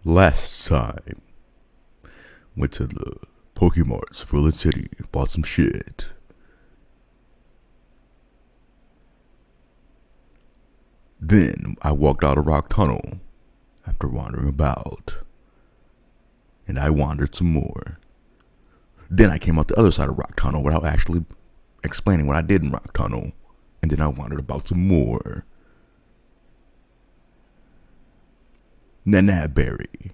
Last time, went to the Pokemarts, Freelance City, bought some shit. Then I walked out of Rock Tunnel after wandering about. And I wandered some more. Then I came out the other side of Rock Tunnel without actually explaining what I did in Rock Tunnel. And then I wandered about some more. Nanaberry.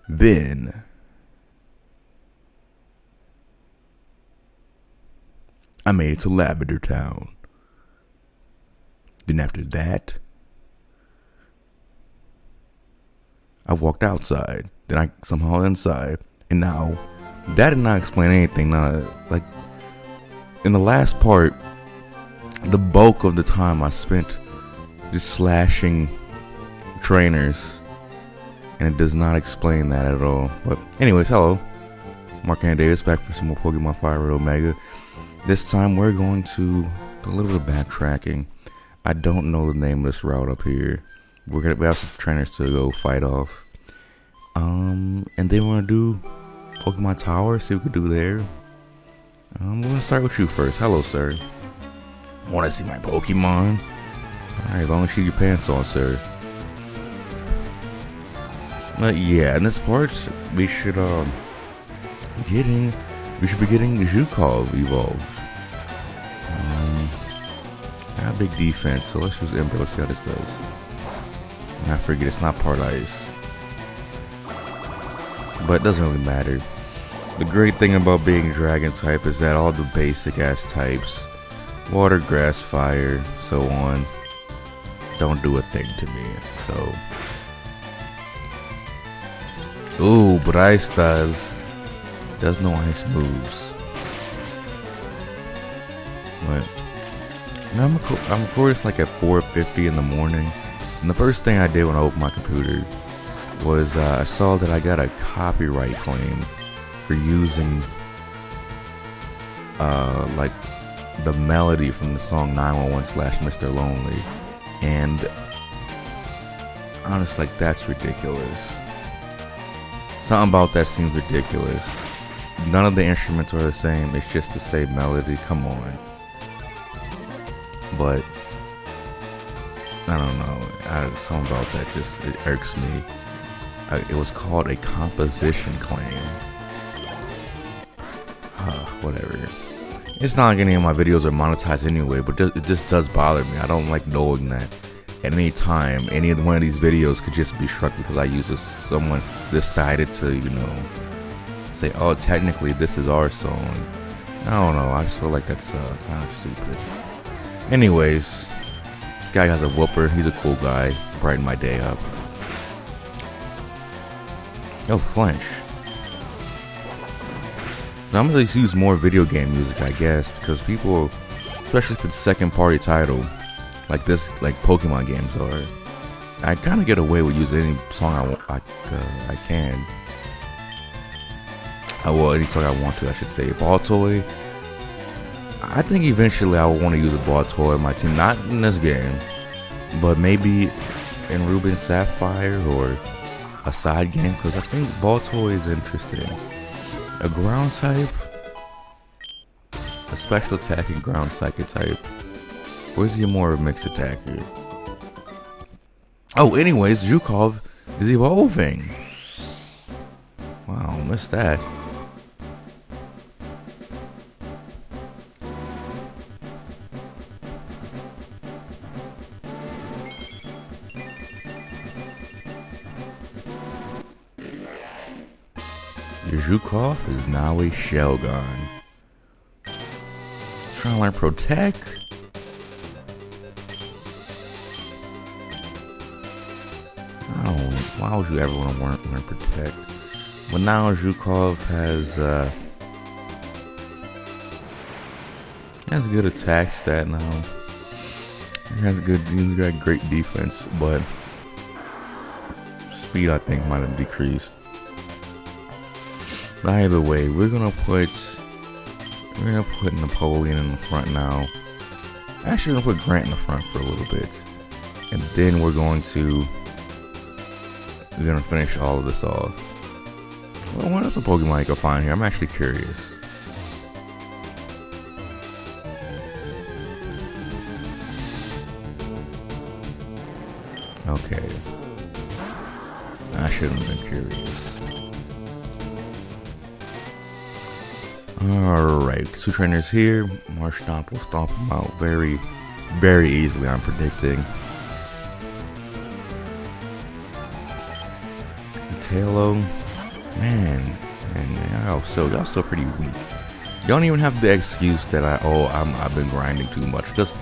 Then I made it to Lavender Town. Then after that, I walked outside. Then I somehow inside. And now, that did not explain anything. Now, like, in the last part, the bulk of the time I spent just slashing trainers. And it does not explain that at all. But anyways, hello. Marc and Davis back for some more Pokemon Fire Red Omega. This time we're going to do a little bit of backtracking. I don't know the name of this route up here. We have some trainers to go fight off. And then we're gonna do Pokemon Tower, see what we can do there. We're gonna start with you first. Hello, sir. Wanna see my Pokemon? Alright, as long as you keep your pants on, sir. Yeah, in this part we should be getting Zhukov evolved. Got a big defense, so let's use Ember. Let's see how this does. And I forget it's not part ice, but it doesn't really matter. The great thing about being dragon type is that all the basic ass types, water, grass, fire, so on, don't do a thing to me. So, ooh, but ice does no ice moves. But I'm recording this like at 4:50 in the morning, and the first thing I did when I opened my computer was I saw that I got a copyright claim for using like the melody from the song 911/Mr. Lonely, and honestly, like, that's ridiculous. Something about that seems ridiculous. None of the instruments are the same. It's just the same melody. Come on. But I don't know. Something about that it irks me. It was called a composition claim. Whatever. It's not like any of my videos are monetized anyway, but it just does bother me. I don't like knowing that at any time any one of these videos could just be struck because I use this. Someone decided to, say, oh, technically this is our song. I don't know. I just feel like that's kind of stupid. Anyways, this guy has a whooper. He's a cool guy. Brighten my day up. Oh, flinch. So I'm gonna use more video game music, I guess, because people, especially for the second party title, like this, like Pokemon games are, I kind of get away with using any song I can. Well, any song I want to, I should say. Ball Toy. I think eventually I will want to use a Ball Toy in my team, not in this game, but maybe in Ruby and Sapphire or a side game, because I think Ball Toy is interesting. A ground type, a special attacking ground psychic type, or is he more of a mixed attacker? Oh, anyways, Zhukov is evolving. Wow, missed that. Your Zhukov is now a Shelgon. Trying to learn Protect. Why would you ever want to learn Protect? But now Zhukov has good attack stat now. He's got great defense, but speed I think might have decreased. But either way, we're gonna put Napoleon in the front now. Actually, we're gonna put Grant in the front for a little bit, and then we're going to we're gonna finish all of this off. Well, what else a Pokemon you can find here? I'm actually curious. Okay. I shouldn't have been curious. Alright, 2 trainers here. Marc will stomp them out very, very easily, I'm predicting. Tailo, man, y'all still pretty weak. You don't even have the excuse that I've been grinding too much, because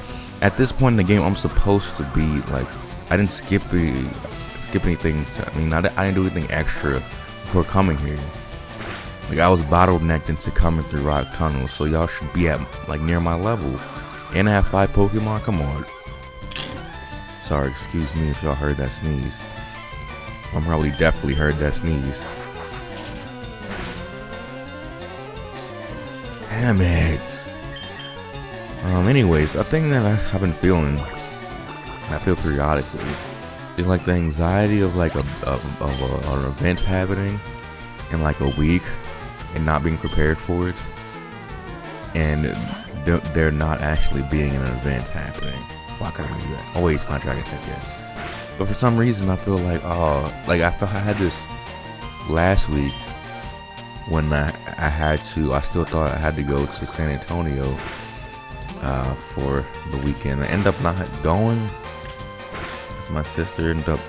at this point in the game I'm supposed to be like, I didn't skip anything. I didn't do anything extra before coming here. Like, I was bottlenecked into coming through rock tunnels, so y'all should be at like near my level. And I have 5 Pokemon. Come on. Sorry, excuse me if y'all heard that sneeze. I probably definitely heard that sneeze. Damn it. Anyways, a thing that I've been feeling, I feel periodically, is like the anxiety of like an event happening in like a week and not being prepared for it, and there not actually being an event happening. Why can't I do that? Oh wait, it's not Dragon Tech yet. But for some reason I feel like, I had this last week when I still thought I had to go to San Antonio for the weekend. I ended up not going. My sister ended up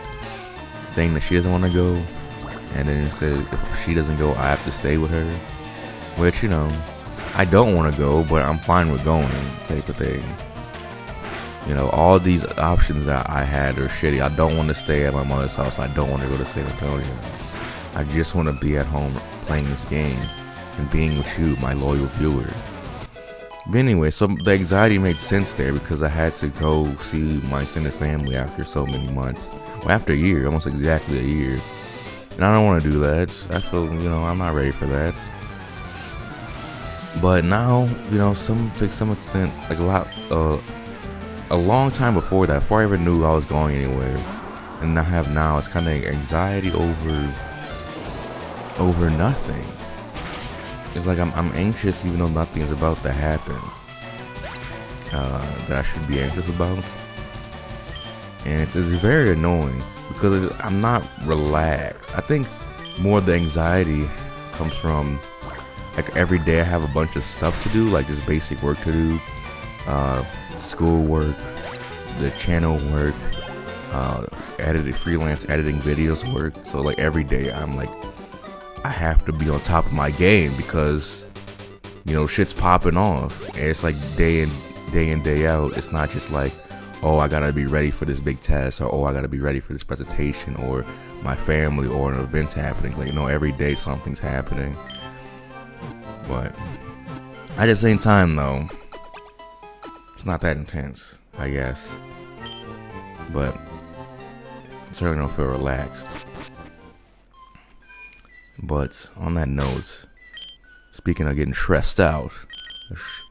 saying that she doesn't want to go, and then it said if she doesn't go, I have to stay with her. Which, I don't want to go, but I'm fine with going, type of thing. All these options that I had are shitty. I don't want to stay at my mother's house. I don't want to go to San Antonio. I just want to be at home playing this game and being with you, my loyal viewer. But anyway, so the anxiety made sense there because I had to go see my extended family after so many months. Well, after a year, almost exactly a year. And I don't want to do that. I feel, I'm not ready for that. But now, to some extent, like a long time before that, before I ever knew I was going anywhere, and I have now, it's kind of anxiety over nothing. It's like I'm anxious even though nothing is about to happen that I should be anxious about. And it's very annoying because I'm not relaxed. I think more of the anxiety comes from like every day I have a bunch of stuff to do, like just basic work to do, school work, the channel work, freelance editing videos work. So like every day I'm like, I have to be on top of my game because, shit's popping off. And it's like day in, day out. It's not just like, oh, I gotta be ready for this big test, or oh, I gotta be ready for this presentation, or my family, or an event's happening. Like, every day something's happening. But at the same time, though, it's not that intense, I guess. But I certainly don't feel relaxed. But on that note, speaking of getting stressed out, let's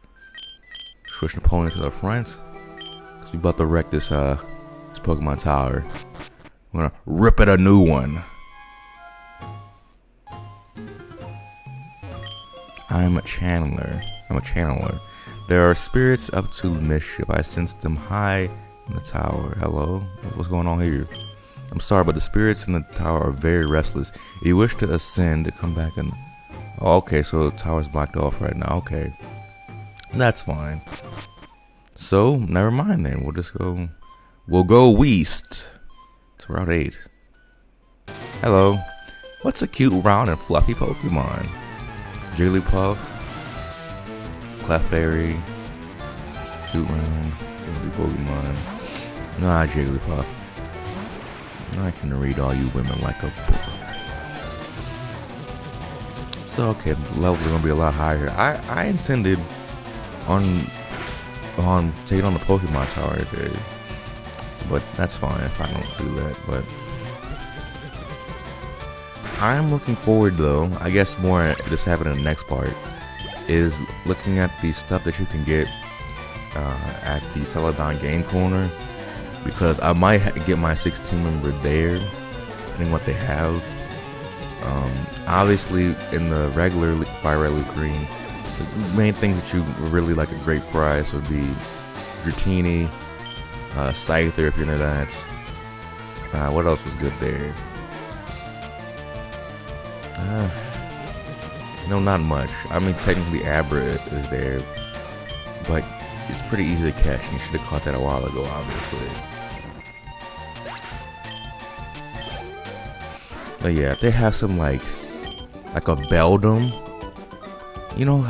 switch the opponent to the front, because we about to wreck this Pokemon tower. We're gonna rip it a new one. I'm a Chandler. There are spirits up to mischief. I sense them high in the tower. Hello? What's going on here? I'm sorry, but the spirits in the tower are very restless. If you wish to ascend, come back and... Oh, okay, so the tower's blocked off right now. Okay. That's fine. So, never mind then. We'll just go... We'll go west to Route 8. Hello. What's a cute, round, and fluffy Pokemon? Jigglypuff. Clefairy. Cute, round, fluffy Pokemon. Nah, Jigglypuff. I can read all you women like a book. So okay, the levels are gonna be a lot higher. I intended on taking on the Pokemon Tower today, but that's fine if I don't do that. But I'm looking forward though. I guess more this happening in the next part is looking at the stuff that you can get at the Celadon Game Corner. Because I might get my 16 member there, depending what they have. Obviously, in the regular Fire Red, Luke Green, the main things that you really like a great price would be Dratini, Scyther if you're into that. What else was good there? No, not much. I mean, technically Abra is there, but it's pretty easy to catch, and you should have caught that a while ago, obviously. But yeah, if they have some like a Beldum, you know,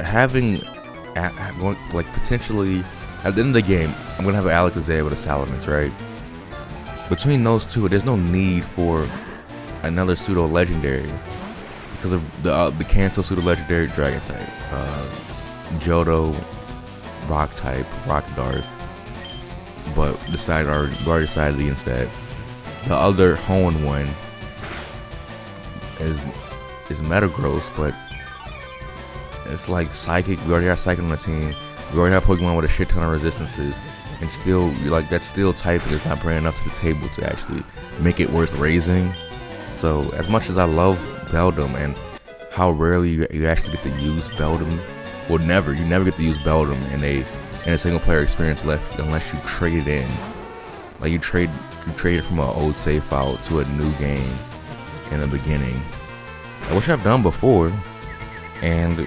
having like potentially at the end of the game, I'm gonna have an Alakazam with a Salamence, right? Between those two, there's no need for another pseudo legendary because of the cancel pseudo legendary Dragon type, Johto, Rock type, Rock Dart, but already decided against that. The other Hoenn one is Metagross, but it's like Psychic. We already have Psychic on the team. We already have Pokemon with a shit ton of resistances, and still, like, that steel typing is not bringing enough to the table to actually make it worth raising. So, as much as I love Beldum and how rarely you actually get to use Beldum, well, you never get to use Beldum in a single player experience unless you trade it in. Like you trade it from an old save file to a new game in the beginning, which I've done before, and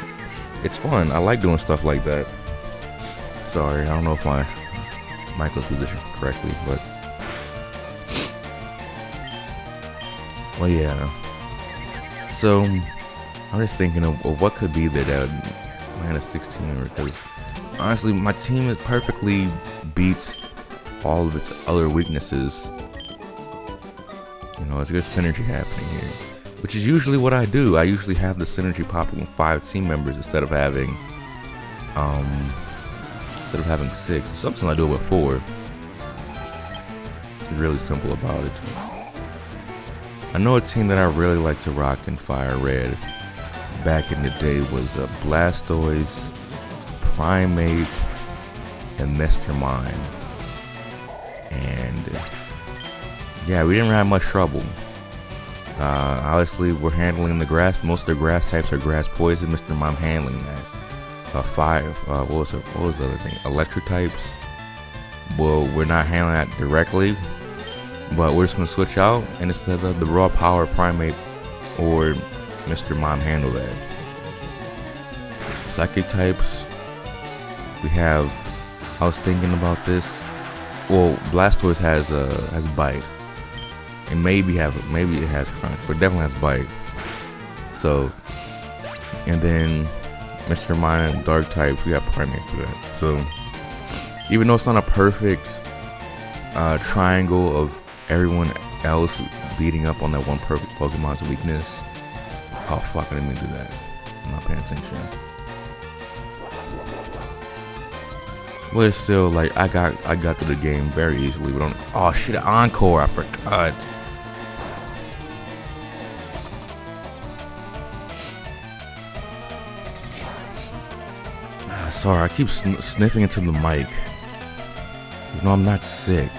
it's fun. I like doing stuff like that. Sorry, I don't know if my mic was positioned correctly, but well, yeah. So I'm just thinking of what could be that minus 16, because honestly, my team is perfectly beats all of its other weaknesses. You know, it's a good synergy happening here, which is usually what I do. I usually have the synergy popping with 5 team members instead of having 6. Sometimes I do it with 4. It's really simple about it. I know a team that I really like to rock in Fire Red back in the day was Blastoise, Primeape, and Mr. Mime. And yeah, we didn't have much trouble. Obviously, we're handling the grass. Most of the grass types are grass poison. Mr. Mime handling that. What was the other thing? Electric types. Well, we're not handling that directly, but we're just gonna switch out, and instead of the raw power Primeape or Mr. Mime handle that. Psychic types. We have. I was thinking about this. Well, Blastoise has Bite, and maybe it has Crunch, but definitely has Bite. So, and then Mr. Mime Dark types, we got Primeape for that. So, even though it's not a perfect triangle of everyone else beating up on that one perfect Pokemon's weakness, oh fuck, I didn't mean to do that. I'm not paying attention. But it's still like I got through the game very easily. We don't. Oh shit! Encore! I forgot. Sorry, I keep sniffing into the mic. You know I'm not sick.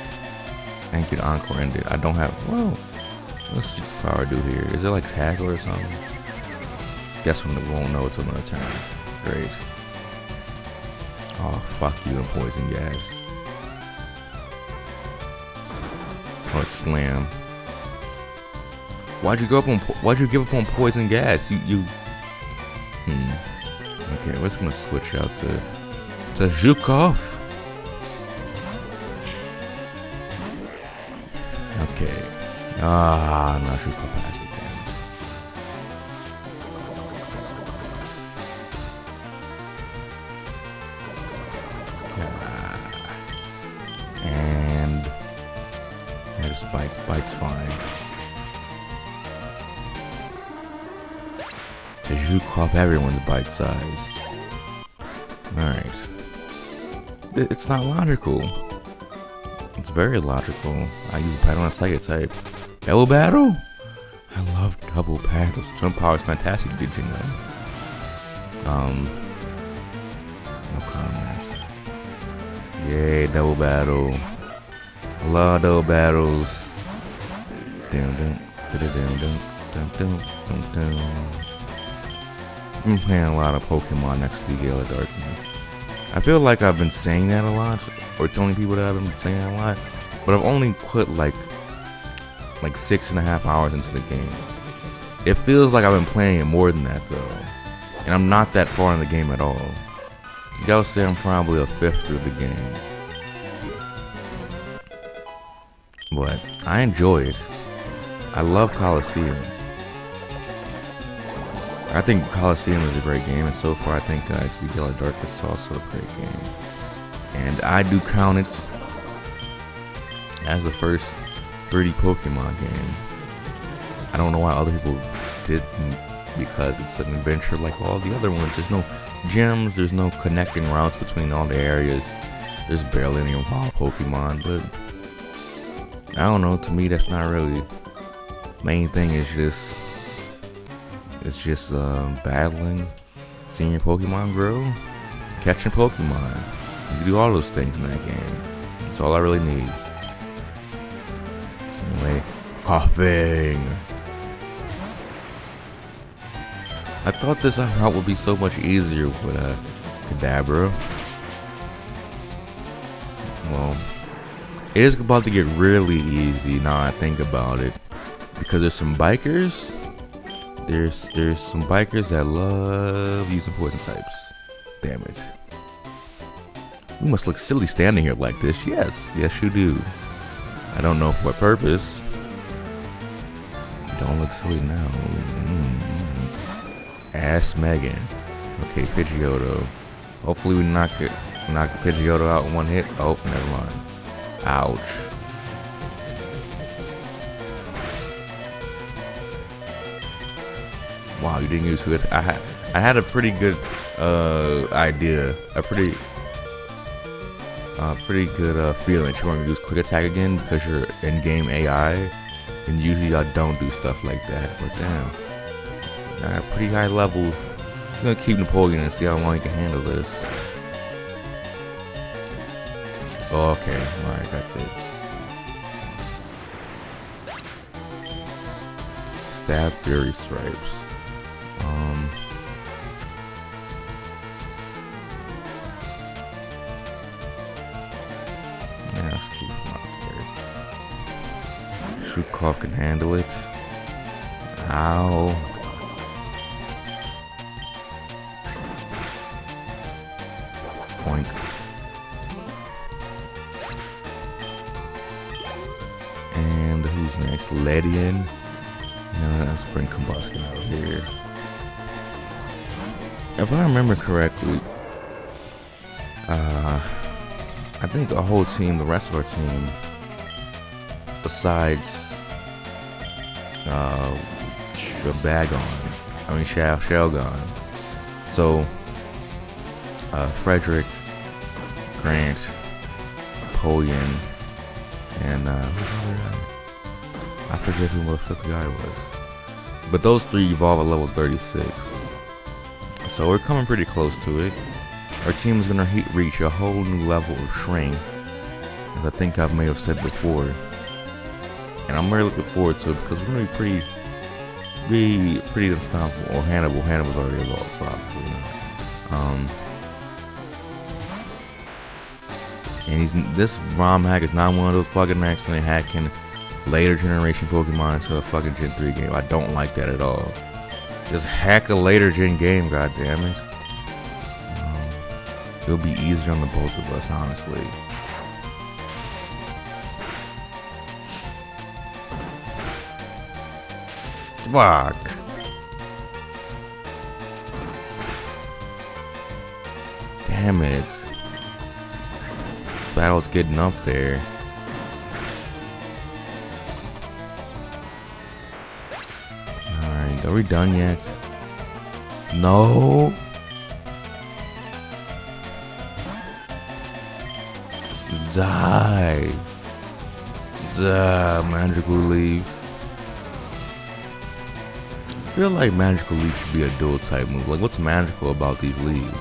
Thank you. The Encore ended. I don't have. Well, let's see what power I do here. Is it like tackle or something? Guess we won't know until another time. Great. Oh, fuck you and poison gas. Oh, it's slam. Why'd you give up on poison gas? You. Okay, we're just gonna switch out to Zhukov. Okay. No, Zhukov has it. And there's Bite's fine. To Zhukov, everyone's bite size. Alright. It's not logical. It's very logical. I use a pattern on Psychic type. Double battle? I love double battles. Twin power is fantastic, did you know? No comment. Yay, double battle. A lot of those battles. I'm playing a lot of Pokemon next to Gale of Darkness. I feel like I've been saying that a lot, or telling people that I've been saying that a lot, but I've only put like 6.5 hours into the game. It feels like I've been playing it more than that though, and I'm not that far in the game at all. You gotta say I'm probably a fifth through the game, but I enjoy it. I love Coliseum. I think Coliseum is a great game, and so far I think actually Gale of Darkness is also a great game. And I do count it as the first 3D Pokemon game. I don't know why other people didn't, because it's an adventure like all the other ones. There's no gyms, there's no connecting routes between all the areas. There's barely any wild Pokemon, but I don't know, to me that's not really. Main thing is just battling, seeing your Pokemon grow, catching Pokemon. You can do all those things in that game. That's all I really need. Anyway, coughing. I thought this route would be so much easier with Kadabra. Well, it is about to get really easy now I think about it, because there's some bikers. There's some bikers that love using poison types. Damn it. We must look silly standing here like this. Yes, you do. I don't know for what purpose. Don't look silly now. Ass Megan. Okay, Pidgeotto. Hopefully we knock Pidgeotto out in one hit. Oh, never mind. Ouch. Wow, you didn't use it. I had a pretty good idea. A pretty good feeling you want to use quick attack again because you're in-game AI, and usually I don't do stuff like that. But damn, I got a pretty high level. I'm gonna keep Napoleon and see how long he can handle this. Oh, okay, alright, that's it. Stab Fury Stripes. Yeah, let's keep him out there. Shukov can handle it. Ow. Point. And who's next? Ledian. Let's bring Combustion out here. If I remember correctly, I think the whole team, the rest of our team, besides Shelgon. So, Frederick, Grant, Napoleon, and who's the other guy? I forget who the fifth guy was. But those three evolve at level 36. So we're coming pretty close to it. Our team is going to reach a whole new level of strength, as I think I may have said before. And I'm really looking forward to it because we're going to be pretty unstoppable. Or Hannibal's already evolved, so obviously not. And this ROM hack is not one of those fucking hacks when they hacking later generation Pokemon into a fucking Gen 3 game. I don't like that at all. Just hack a later gen game, goddammit. It'll be easier on the both of us, honestly. Fuck. Damn it. This battle's getting up there. Alright, are we done yet? No. Die. Magical Leaf. I feel like Magical Leaf should be a dual type move. Like, what's magical about these leaves?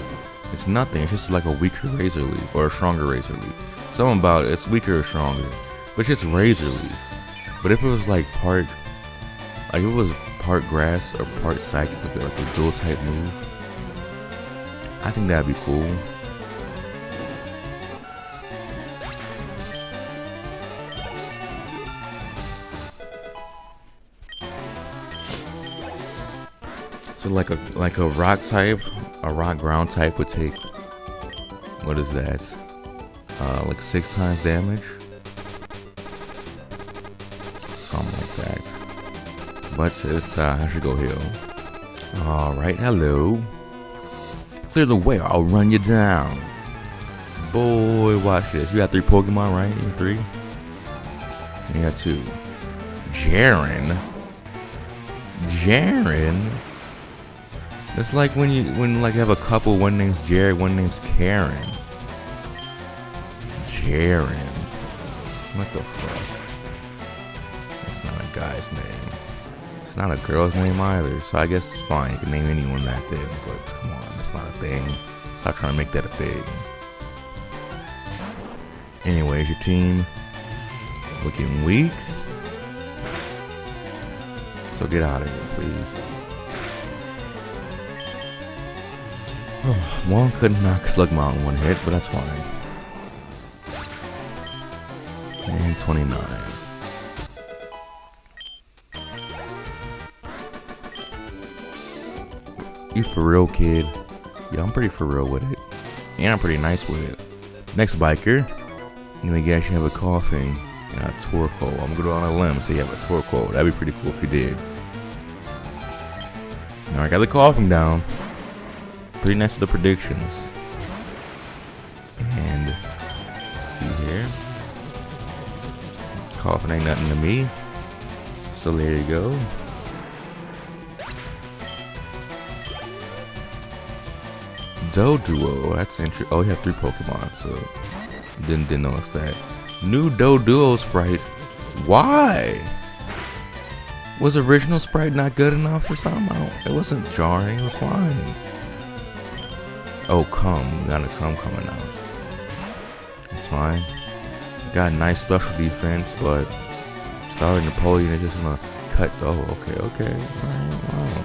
It's nothing. It's just like a weaker Razor Leaf or a stronger Razor Leaf. Something about it. It's weaker or stronger. but just razor leaf. But if it was like part grass or part psychic, like a dual type move, I think that'd be cool. So like a rock type, a rock ground type would take, what is that? Like 6 times damage, something like that. But it's I should go heal. All right, hello. Clear the way. I'll run you down. Boy, watch this. You got 3 Pokemon, right? You got 3. You got 2. Jaren. It's like when like you have a couple. One name's Jared, one name's Karen. Jaren. What the fuck? That's not a guy's name. It's not a girl's name either. So I guess it's fine. You can name anyone that thing. But come on, that's not a thing. Stop trying to make that a thing. Anyways, your team looking weak. So get out of here, please. One couldn't knock Slugma in 1 hit, but that's fine. And 29. You for real, kid? Yeah, I'm pretty for real with it. And I'm pretty nice with it. Next biker. I'm gonna guess you have a coughing and a Torkoal. I'm gonna go on a limb and say you have a Torkoal. That'd be pretty cool if you did. Now I got the coughing down. Pretty nice with the predictions. And let's see here. Coughing ain't nothing to me. So there you go. Doduo, that's interesting. Oh, you have 3 Pokemon, so didn't notice that. New Doduo sprite. Why? Was original sprite not good enough or something? It wasn't jarring. It was fine. Oh, you got a coming out. It's fine. Got a nice special defense, but sorry, Napoleon is just gonna cut. Oh, okay. Wow.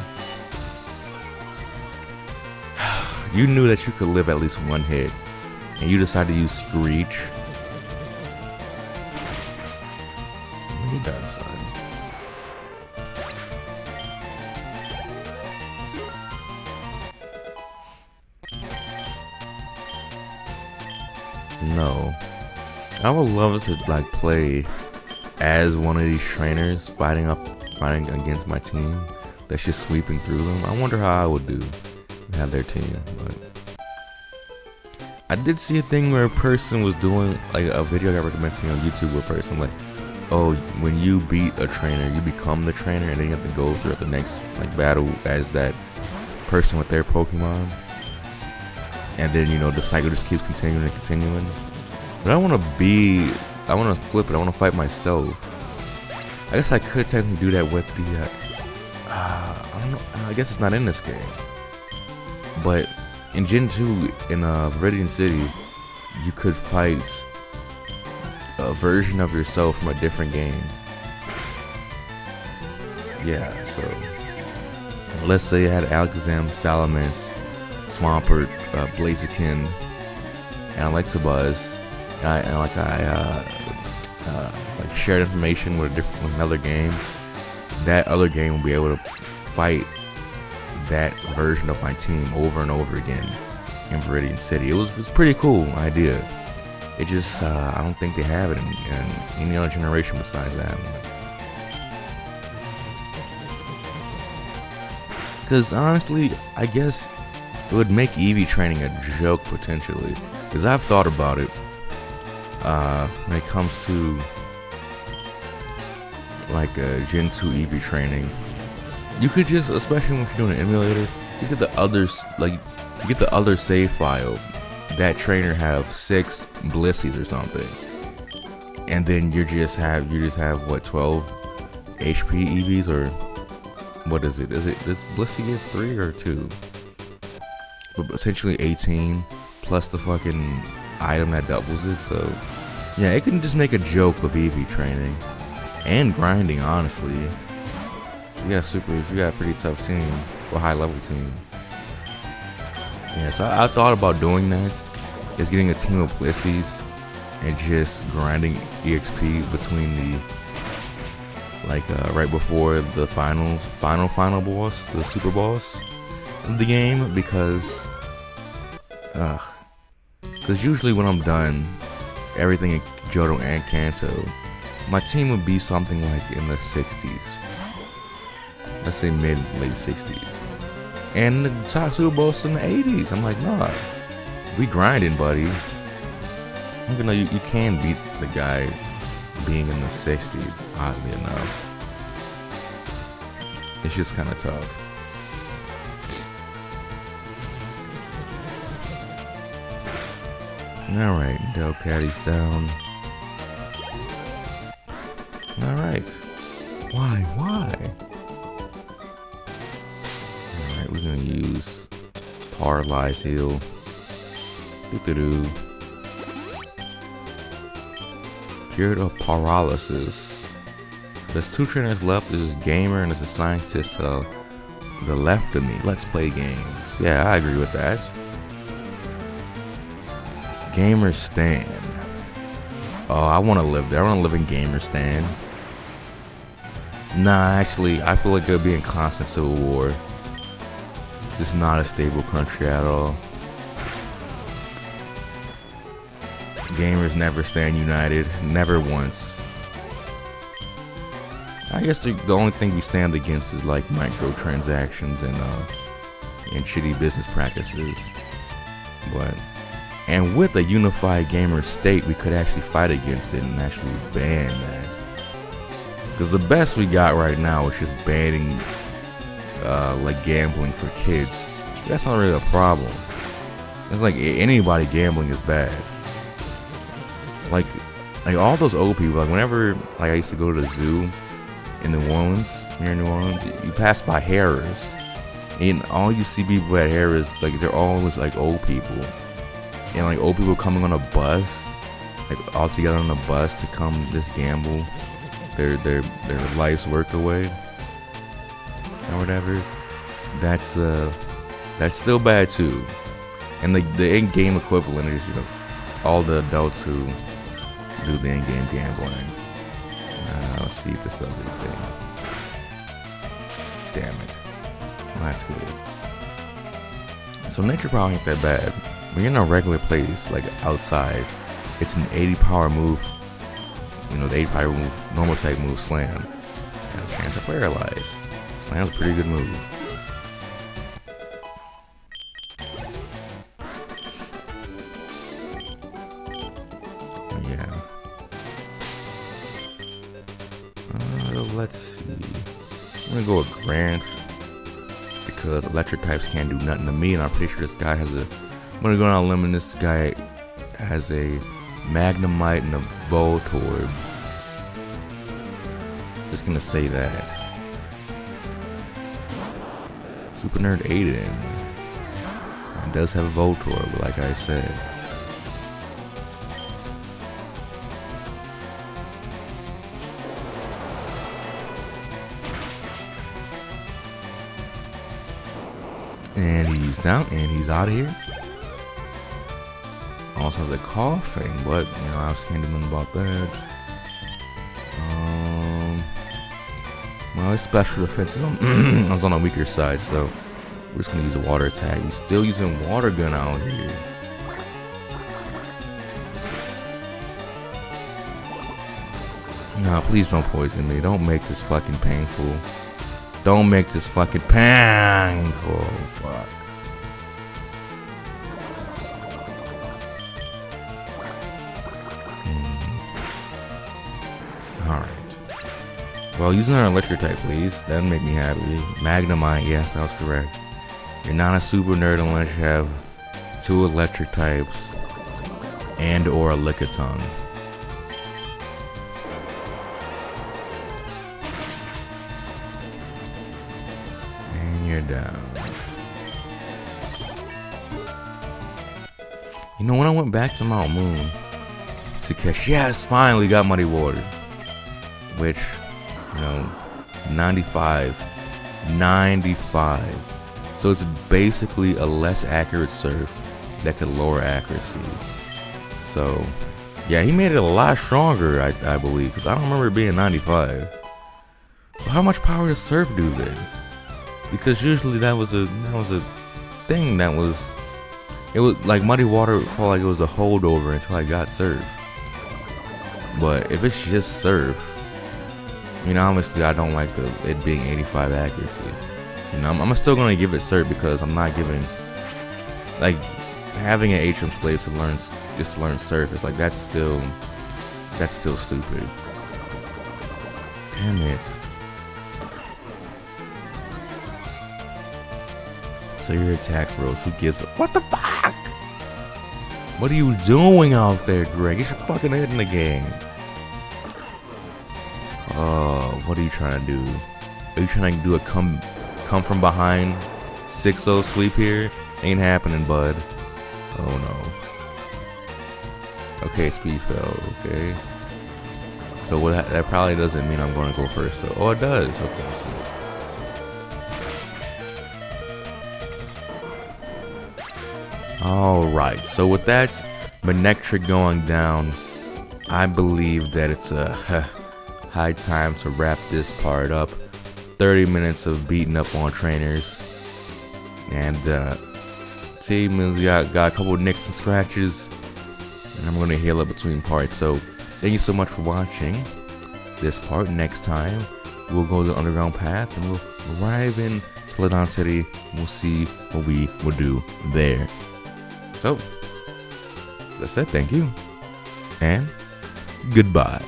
You knew that you could live at least 1 hit, and you decided to use Screech. What you done, son? No. I would love to like play as one of these trainers fighting against my team that's just sweeping through them. I wonder how I would do have their team. But I did see a thing where a person was doing like a video I got recommended to me on YouTube where a person like, oh, when you beat a trainer, you become the trainer, and then you have to go through the next like battle as that person with their Pokemon. And then, you know, the cycle just keeps continuing. But I want to flip it. I want to fight myself. I guess I could technically do that with the, I don't know. I guess it's not in this game. But in Gen 2, in Viridian City, you could fight a version of yourself from a different game. Yeah, so let's say I had Alakazam, Salamence, Swampert, Blaziken, and Electabuzz, and like shared information with another game. That other game will be able to fight that version of my team over and over again in Viridian City. It was a pretty cool idea. It just I don't think they have it in any other generation besides that one. Because honestly, I guess it would make Eevee training a joke potentially. Because I've thought about it when it comes to like Gen 2 Eevee training. You could just, especially when you're doing an emulator, you get the other save file. That trainer have 6 Blissies or something, and then you just have what, 12 HP EVs, or what is it? Does Blissey give 3 or 2? But essentially 18 plus the fucking item that doubles it. So Yeah, it can just make a joke of EV training and grinding. Honestly, if you got a pretty tough team or high level team. Yeah, so I thought about doing that. Is getting a team of Blissies and just grinding EXP between the right before the final boss, the super boss of the game, because usually when I'm done everything in Johto and Kanto, my team would be something like in the 60s. Let's say late 60s. And the top super boss in the 80s. I'm like, nah, we grinding, buddy. Even though you can beat the guy being in the 60s, oddly enough. It's just kind of tough. Alright, Delcatty's down. Alright. Why? Alright, we're gonna use Paralyze Heal. Doo-doo-doo. Cured of Paralysis. There's 2 trainers left. There's a gamer and there's a scientist to the left of me. Let's play games. Yeah, I agree with that. Gamer Stand. Oh, I want to live there. I want to live in Gamer Stand. Nah, actually, I feel like it'll be in constant civil war. It's not a stable country at all. Gamers never stand united. Never once. I guess the only thing we stand against is like microtransactions and shitty business practices. And with a unified gamer state, we could actually fight against it and actually ban that. Because the best we got right now is just banning like gambling for kids. That's not really a problem. It's like anybody gambling is bad. Like all those old people. Like whenever I used to go to the zoo in New Orleans, here in New Orleans, you pass by Harrah's, and all you see people at Harrah's, like they're always like old people, and like old people coming on a bus, like all together on a bus to come just gamble their life's work away or whatever. That's still bad too. And the in-game equivalent is, you know, all the adults who do the in-game gambling. Let's see if this does anything. Damn it. Well, that's good. So nature power ain't that bad. When you're in a regular place, like outside, it's an 80 power move. You know, the 80 power move, normal type move, Slam. Has a chance to paralyze. Slam's a pretty good move. Yeah. Let's see. I'm gonna go with Grant because electric types can't do nothing to me, and I'm pretty sure this guy has a. I'm gonna go on a limb, and this guy has a Magnemite and a Voltorb. Just gonna say that. Super Nerd Aiden. He does have a Voltorb, like I said. And he's down, and he's out of here. Also has a coughing, but you know, I was can't do nothing about that. Well, his special defense is on, I was on a weaker side, so we're just gonna use a water attack. He's still using water gun out here. Nah, please don't poison me. Don't make this fucking painful. Don't make this fucking painful. Fuck. Alright. Well, using our electric type, please. That'd make me happy. Magnemite, yes, that was correct. You're not a super nerd unless you have 2 electric types and or a Lickitung. Down. You know, when I went back to Mount Moon to catch. Yes, finally got Muddy Water. Which, 95. So it's basically a less accurate surf that could lower accuracy. So, yeah, he made it a lot stronger, I believe, because I don't remember it being 95. But how much power does surf do then? Because usually that was a thing it was like Muddy Water felt like it was a holdover until I got surf. But if it's just surf, obviously I don't like it being 85 accuracy. I'm still gonna give it surf because I'm not giving, like, having an HM slave to learn surf is like that's still stupid. Damn it. So your attack rolls. Who gives a what the fuck? What are you doing out there, Greg? Get your fucking head in the game. Oh, what are you trying to do? Are you trying to do a come from behind 6-0 sweep here? Ain't happening, bud. Oh no. Okay, speed fell. Okay. So that probably doesn't mean I'm going to go first though. Oh, it does. Okay. Alright, so with that Manectric going down, I believe that it's a high time to wrap this part up. 30 minutes of beating up on trainers. And team has got a couple of nicks and scratches. And I'm going to heal up between parts. So thank you so much for watching this part. Next time, we'll go to the underground path and we'll arrive in Celadon City. We'll see what we will do there. So, that's it. Thank you. And goodbye.